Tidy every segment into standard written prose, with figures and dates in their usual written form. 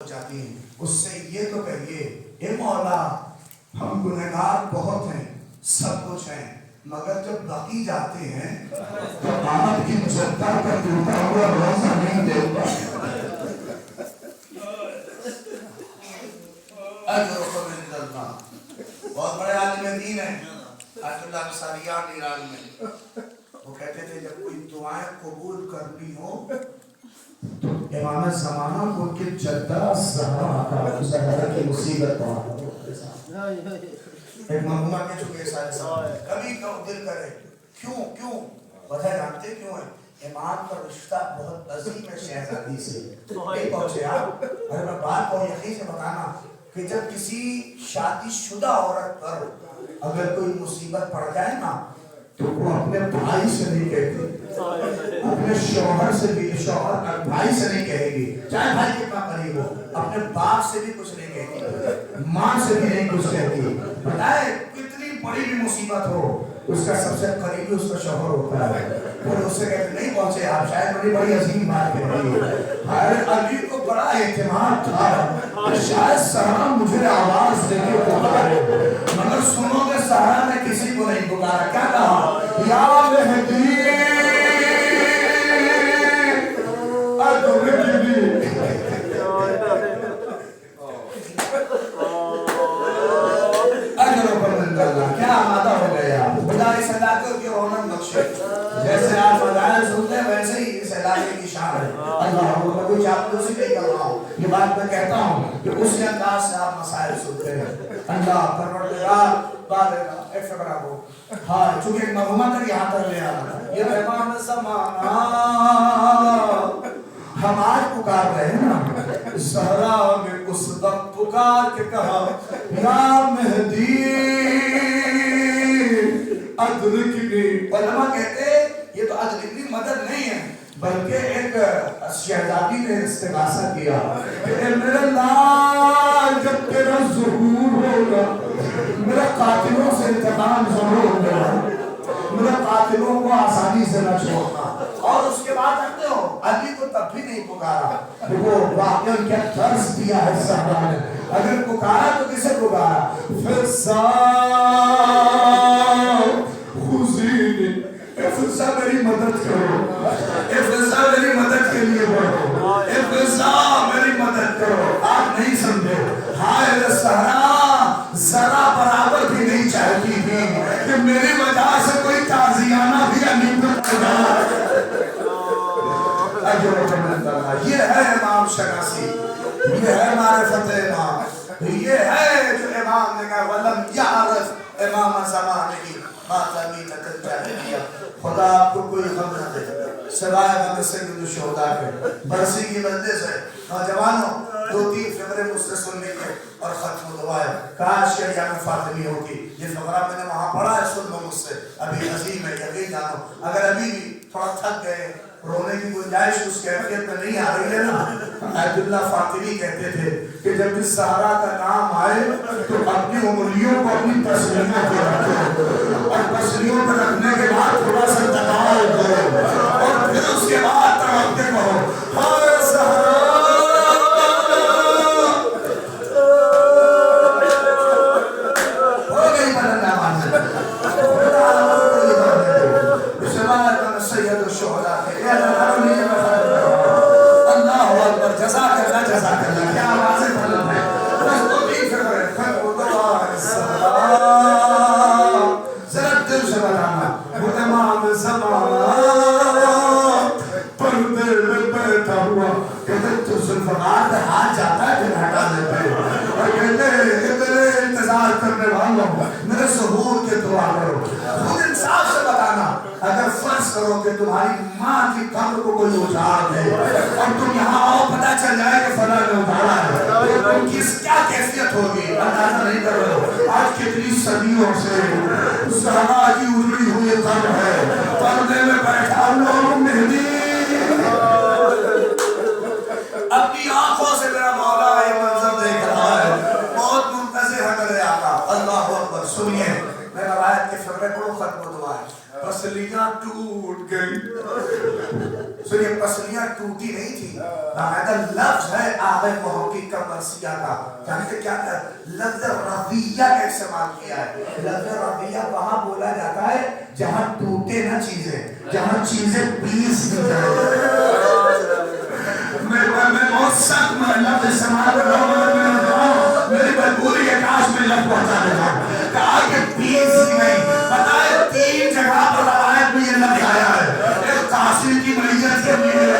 جاتی ہیں اس سے یہ تو کہیے اے مولا ہم گنہگار بہت ہیں سب کچھ ہیں مگر جب بقی جاتے ہیں تو آپ کی جدہ کا ٹوٹا ہوا روزہ نہیں دے پاتے بہت بڑے عالم دین ہیں آیت اللہ مساریان ایران میں وہ کہتے تھے جب کوئی دعائیں قبول کرنی ہو تو امام زمانہ کو کہ جدہ زہرا کی مصیبت پہنچا ایک مرحومہ کے چکے سارے سوال کبھی دل کرے کیوں وجہ جانتے کیوں ہے امام کا رشتہ بہت عظیم ہے شہزادی سے نہیں پہنچے آپ اگر میں بات کو یقین سے بتانا کہ جب کسی شادی شدہ عورت پر اگر کوئی مصیبت پڑ جائے نا تو وہ اپنے بھائی سے نہیں کہتی اپنے شوہر سے بھی شوہر بھائی سے نہیں کہے گی چاہے بھائی کتنا قریب ہو اپنے باپ سے بھی کچھ نہیں کہتی ماں سے بھی نہیں کچھ کہتی بتائے کتنی بڑی بھی مصیبت ہو اس کا سب سے قریبی اس کا شوہر ہوتا ہے پھر اس سے کہتے نہیں پہنچے آپ شاید بڑی عظیم بات کہہ رہی ہے حضرت علی کو بڑا اعتماد تھا کہ شاید سہرا مجھے آواز دے کے پکارے مگر سنو کہ سہرا نے کسی کو نہیں پکارا کیا کہا یا مہدی ادرکنی کیا آمادہ ہو گیا خدا اس علاقے کی رونق بخشے جیسے آپ فضائل سنتے ہیں ویسے ہی اس علاقے کی شان ہے اللہ میں کوئی چاپلوسی نہیں کر رہا ہوں یہ بات میں کہتا ہوں کہ اس انداز سے آپ مسائل سنتے ہیں اللہ پروردگار بالغ ایک فکرہ کو ہاں چونکہ ایک مرحومہ تک یہاں تک لے آنا یہ امام زمانہ ہم آج پکار رہے ہیں نا زہرا نے اس وقت پکار کے کہا یا مہدی ادرکنی علماء کہتے یہ تو ادرکنی مدد نہیں ہے بلکہ ایک شہزادی نے استغاثہ کیا کہ میرے لال جب تیرا ظہور ہوگا میرے قاتلوں سے انتقام ضرور ہوگا میرے قاتلوں کو آسانی سے نہ چھوڑنا اور اس کے بعد رکھتے ہو علی کو تب بھی نہیں پکارا وہ واقعہ کیا درس دیا ہے صحابہ نے اگر پکارا تو کسے پکارا فضا خزینی اے فضا میری مدد کرو اے فضا میری مدد کے لیے بڑھو اے فضا میری مدد کرو آپ نہیں سمجھے ہائے سہرا ذرا برابر بھی نہیں چاہتی تھی کہ میری وجہ سے کوئی تازیانہ بھی انیمت خدا یہ ہے امام شناسی یہ ہے معرفت امام یہ ہے جو امام نے کہا وَلَمْ يَعْرَفْ امام زمانے کی ماتمیت الجاہلیہ خدا آپ کو کوئی غم نہ دے سوائے غم سید الشہداء کے برسی کی مجلس ہے نوجوانوں 2-3 فقرے مجھ سے سن لیجیے اور ختم دعائیں کاش کہ ایام فاطمی ہوگی یہ فقرہ میں نے وہاں پڑھا ہے سن لو مجھ سے ابھی عظیم ہے یقین جانو اگر ابھی بھی تھوڑا تھک گئے رونے کی گنجائش اس کیفیت میں نہیں آ رہی ہے نا عبد اللہ فاطمی کہتے تھے کہ جب اس سہارا کا نام آئے تو اپنی انگلیوں کو اپنی پسلیوں پہ رکھو اور پسلیوں پہ رکھنے کے بعد تھوڑا سا دباؤ کرو اور پھر اس کے بعد تڑپ کے کہو ہائے سہارا ہو گئی بدل آواز سید الشہداء اللہ اکبر جزاک اللہ جزاک اللہ کیا آوازیں بلند ہیں بس تو بھی فکر ہے خدا ذرا دل سے بتانا وہ امام زمانہ پردے میں بیٹھا ہوا کہتے تو ذوالفقار کا ہاتھ جاتا ہے پھر ہٹا دیتے اور کہتے اتنے انتظار کرنے والوں میرے ظہور کے دعا کرو خود انصاف سے بتانا اگر فرض کرو کہ تمہاری ماں کی قبر کو کوئی اجاڑ دے اور تم یہاں آؤ پتہ چل جائے کہ فلاں نے اجاڑا ہے تو تم کی کیا کیفیت ہوگی اندازہ نہیں کر رہے ہو آج کتنی صدیوں سے زہرا کی اجڑی ہوئی قبر ہے پردے میں بیٹھا لوگ مہدی اپنی آنکھوں سے میرا مولا یہ منظر دیکھ رہا ہے بہت منتظر ہے میرے آقا اللہ اکبر سنیے میں روایت کے فقرے کو ختم دعا ہے پسلیاں ٹوٹ گئی سنیے پسلیاں ٹوٹی نہیں تھی باقاعدہ لفظ ہے آغا محقق کا وصیہ کا جانتے کیا تھا؟ لفظ ربیہ کا استعمال کیا ہے. لفظ ربیہ وہاں بولا جاتا ہے جہاں ٹوٹے نہ چیزیں, جہاں چیزیں پیس دی جائے. میں بہت سخت لفظ استعمال کر رہا ہوں, میری مجبوری ہے کاش میں لفظ پہنچا دے جاؤں. کہا کہ پیس دی گئی. بتائے 3 جگہ پر روایت میں یہ لفظ آیا ہے. ایک قاسم کی میت کے لیے,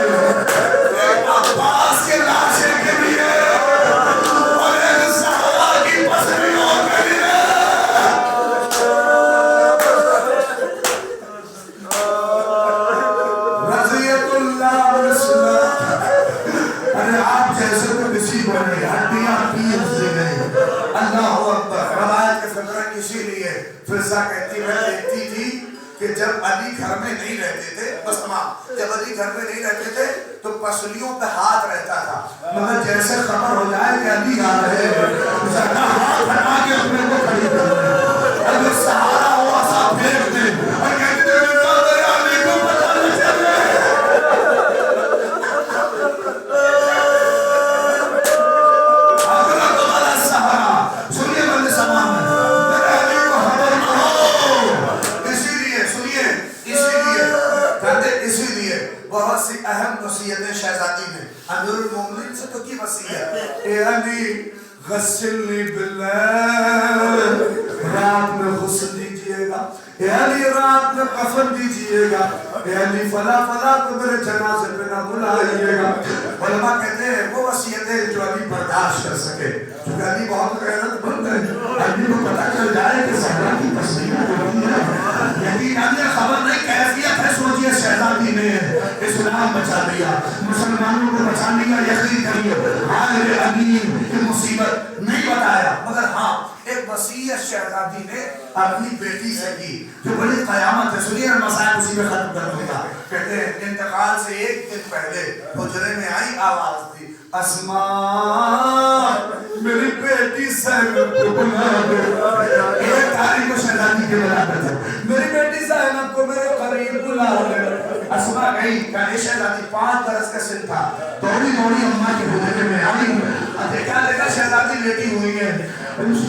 ایک عباس کے لاشے کے لیے, اور ایک صحابہ کی پسلیوں کے لیے. رضیت اللہ رسول. ارے آپ جیسے تو کسی بنے ہڈیاں پیس دی گئی. اللہ اکبر. روایت کے فقرہ اسی لیے فضا کہتی میں دیکھتی تھی کہ جب علی گھر میں نہیں رہتے تھے, بس تمام, جب علی گھر میں نہیں رہتے تھے تو پسلیوں پہ ہاتھ رہتا تھا, مگر جیسے خبر ہو جائے کہ علی آ رہے ہیں ہاتھ بنا کے اپنے کو کھڑی کر دیں, اگر سہارا ہو ایسا پھینک دیں اور کہتے ہیں علی کو پتہ نہ چلے. اگر تمہارا سہارا سنیے بندے سامان میں بہت سی اہم وصیتیں شہزادی نے امیر المومنین سے تو کی وصیت, اے علی غسلنی باللیل, رات میں غسل دیجئے گا, اے علی رات میں کفن دیجئے گا, اے علی فلا فلا کو میرے جنازے پہ نہ بلائیے گا. علماء کہتے ہیں وہ وصیتیں جو علی برداشت کر سکے, کیونکہ علی بہت غیرت مند ہے. علی کو پتہ چل جائے کہ زہرا کی تصویر ہوتی ہے, لیکن علی خبر نہیں کیفیت ہے. سوچئے شہزادی نے اسلام بچا دیا, مسلمانوں کو بچا لیا. یقین کریے حال علی کی مصیبت نہیں بتایا, مگر ہاں ایک وصیت شہزادی نے اپنی بیٹی سے کی جو بڑی قیامت ہے. سنیے مسائل اسی میں ختم کر دوں گا. کہتے ہیں انتقال سے 1 دن پہلے حجرے میں آئی آواز دی, اسماء میری بیٹی زینب کو بلا دے. ایک تاریخ کو شہزادی کے برابر ہے, میری بیٹی زینب کو میرے قریب بلا دے. اسماء گئی, کہنے شہزادی 5 برس کا سن تھا, دوڑی دوڑی اماں کے حجرے میں آئی, دیکھا شہزادی لیٹی ہوئی ہے.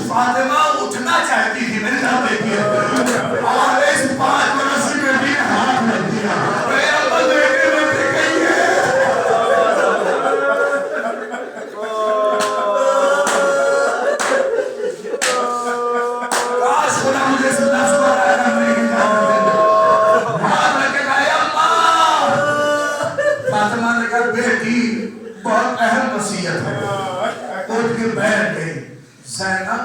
فاطمہ اٹھنا چاہتی تھی, میری طرف دیکھیے, اور اس 5 برس کی بیٹی نے ہاتھ رکھ دیا, اے ابا دیکھے بیٹی گئی ہے. کاش خدا مجھے اس لفظ کو ادا کرنے کی اجازت دے. ہاتھ رکھ کے کہا اللہ. فاطمہ نے کہا بیٹی بہت اہم وصیت ہے. اٹھ کے بیٹھ گئی. زینب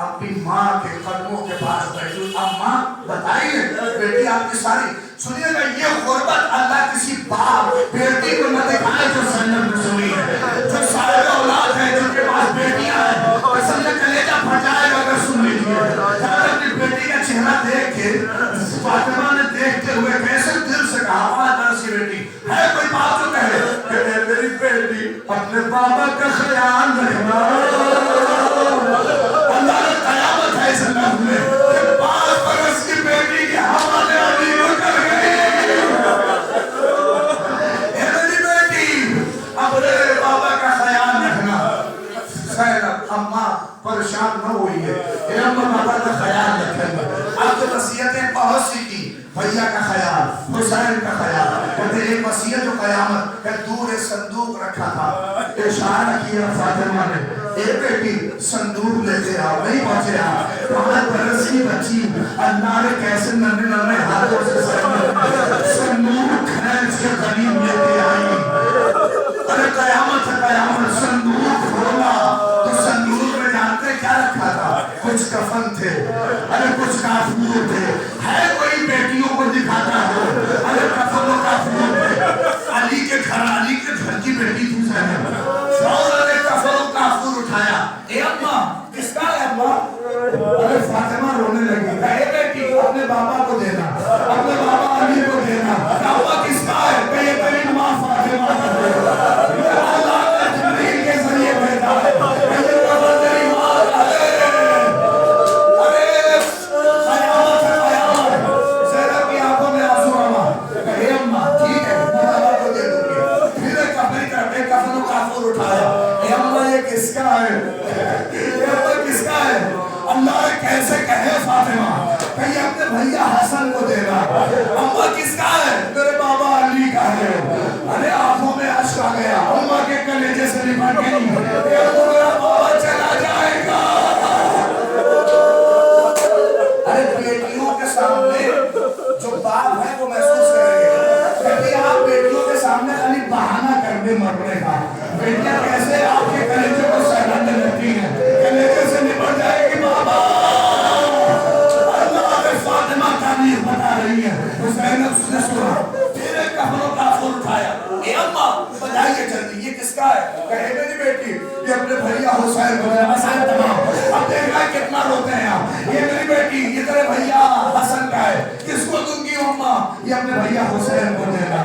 اپنی ماں کے قدموں کے پاس بیٹھی, اماں بتائیے بیٹی آپ کی ساری. سنیے گا یہ غربت اللہ کسی باپ بیٹی کو نہ دکھائے جو زینب نے سنی ہے, جو صاحب اولاد ہے جن کے پاس بیٹیاں ہیں, قسم سے کلیجہ پھٹ جائے گا اگر سن لیجیے. اپنی بیٹی کا چہرہ دیکھ کے فاطمہ نے دیکھتے ہوئے کیسے دل سے کہا, 5 برس کی بیٹی ہے, کوئی بات جو کہے کہ میری بیٹی اپنے بابا کا خیال رکھنا. اللہ نے قیامت ہے اس لفظ میں کہ 5 برس کی بیٹی کے حوالے علی کو کر گئی. اے میری بیٹی اپنے بابا کا خیال رکھنا. زینب اماں پریشان نہ ہوئی ہے, اے اماں بابا کا خیال رکھیں گے. آپ تو وصیتیں بہت سی کی, بھیا کا خیال, حسین کا خیال. کہتے ایک وصیت جو قیامت کہ دور صندوق رکھا تھا, اشارہ کیا فاطمہ نے, اے بیٹی صندوق لے کے آؤ. نہیں پہنچے آپ, 5 برس کی بچی اللہ نے کیسے ننے ہاتھوں سے صندوق کھینچ کے قریب لے کے آئی. ارے قیامت ہے, قیامت. صندوق کھولا تو صندوق میں جانتے کیا رکھا تھا؟ کچھ کفن تھے, ارے کچھ کافور تھے. ہے کوئی بیٹیوں کو دکھاتا ہو, ارے کفن و کافور تھے. علی کے گھر کی بیٹی تھی زینب. فوراً نے کفن و کافور اٹھایا. اے اماں کس کا ہے اماں؟ ارے فاطمہ رونے لگی. اے بیٹی اپنے بابا کو دینا, اپنے بابا علی کو دینا. اماں کس کا ہے؟ کہ یہ یہ کس کا ہے؟ یہ عمر کس کا ہے؟ اللہ نے کیسے کہے فاطمہ کہ یہ اپنے بھیا حسن کو دینا؟ عمر کس کا ہے؟ میرے بابا علی کا ہے۔ ارے آنکھوں میں اشک آ گیا، عمر کے کلیجے سے لپٹ گئی، یہ تو میرا بابا چلا جائے گا۔ ارے بیٹیوں کے سامنے جو باپ ہے وہ محسوس کریں گے، کبھی آپ بیٹیوں کے سامنے خالی بہانہ کرنے مرنے کا، بیٹیاں کیسے آپ کے کلیجے کو سہلانے لگتی ہیں، کلیجے سے نپٹ جائے گی بابا۔ اللہ نے فاطمہ تاریخ بتا رہی ہے، زینب سے سنا پھر ایک کفن و کافور اٹھایا، اے اماں بتائیے جلدی یہ کس کا ہے؟ کہے میری بیٹی یہ اپنے بھیا حسین کو ہے، مسائل تمام۔ اب دیکھ رہا ہے کتنا روتے ہیں آپ، یہ میری بیٹی یہ تیرے بھیا حسن کا ہے، کس کو دوں گی اماں؟ یہ اپنے بھیا حسین کو دے گا۔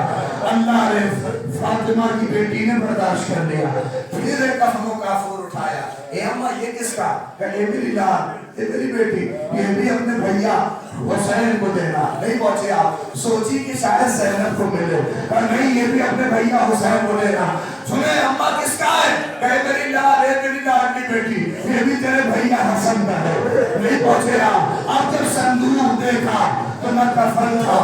اللہ نے فاطمہ کی بیٹی نے برداشت کر لیا، پھر ایک کفن و کافور اٹھایا، اے اماں یہ کس کا؟ کہے میری لال یہ میری بیٹی یہ بھی اپنے بھیا حسین کو دینا۔ نہیں پہنچے آپ، سوچی کہ شاید زینب کو ملے، پر نہیں یہ بھی اپنے بھیا حسین کو دینا۔ سنیں اماں کس کا ہے؟ کہے میری لال ہے، میری لاڈلی بیٹی یہ بھی تیرے بھیا حسن کا ہے۔ نہیں پہنچے آپ، اب جب صندوق دیکھا تو نہ کفن تھا